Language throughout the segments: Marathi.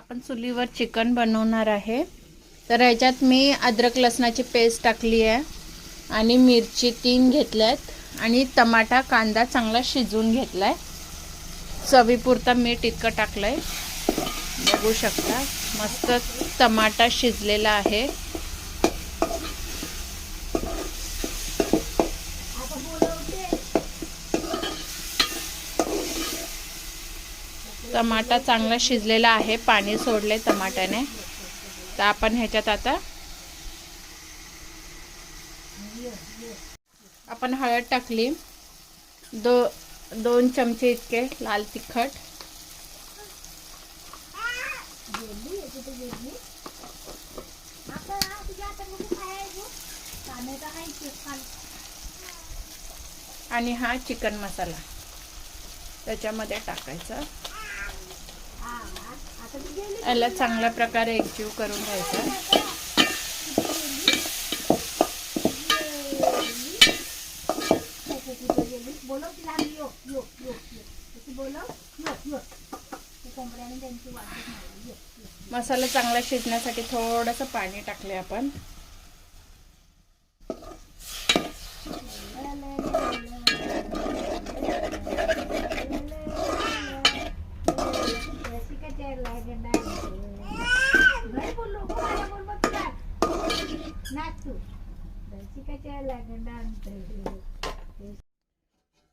आपण चुलीवर चिकन बनवणार आहे। तर ह्याच्यात मी अद्रक लसणाची पेस्ट टाकली आहे आणि मिरची 3 घेतल्यात आणि टमाटा कांदा चांगला शिजवून घेतलाय। चवीपुरता मीठ इतकं टाकलंय, बघू शकता मस्त टमाटा शिजलेला आहे। टमाटा चांगला शिजलेला आहे, पाणी सोडले टमाट्याने। तर आपण ह्याच्यात आता आपण हळद टाकली, 2 चमचे इतके लाल तिखट, आणि हा चिकन मसाला त्याच्यामध्ये टाकायचा। याला चांगल्या प्रकारे एकजीव करून घ्यायचा। मसाला चांगला शिजण्यासाठी थोडंसं पाणी टाकले आपण।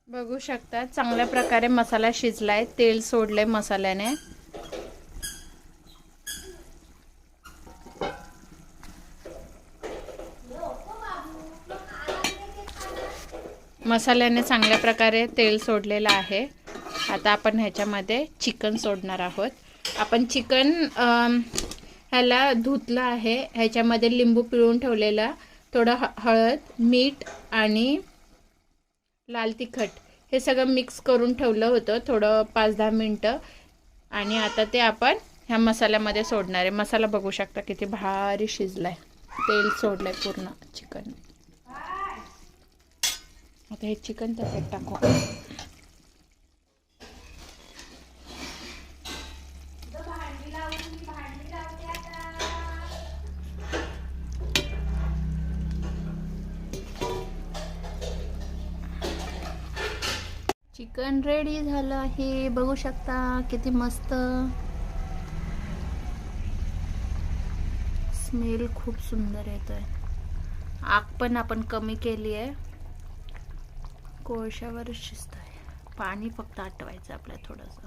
बघू शकता चांगल्या प्रकारे मसाला शिजलाय, तेल सोडले मसाल्याने। मसाल्याने चांगल्या प्रकारे तेल सोडलेलं आहे। आता आपण ह्याच्यामध्ये चिकन सोडणार आहोत। आपण चिकन ह्याला धुतलं आहे, ह्याच्यामध्ये लिंबू पिळून ठेवलेला, थोडं हळद, मीठ आणि लाल तिखट हे सगळं मिक्स करून ठेवलं होतं थोडं 5-10 मिनिटं। आणि आता ते आपण ह्या मसाल्यामध्ये सोडणार आहे। मसाला बघू शकता किती भारी शिजलाय, तेल सोडलंय पूर्ण चिकन। आता हे चिकन त्याच्यात टाकू। चिकन रेडी झालं आहे, बघू शकता किती मस्त स्मेल, खूप सुंदर येतोय। आग पण आपण कमी केली आहे, कोळशावर शिजतंय। पाणी फक्त आटवायचं आपल्याला थोडंसं।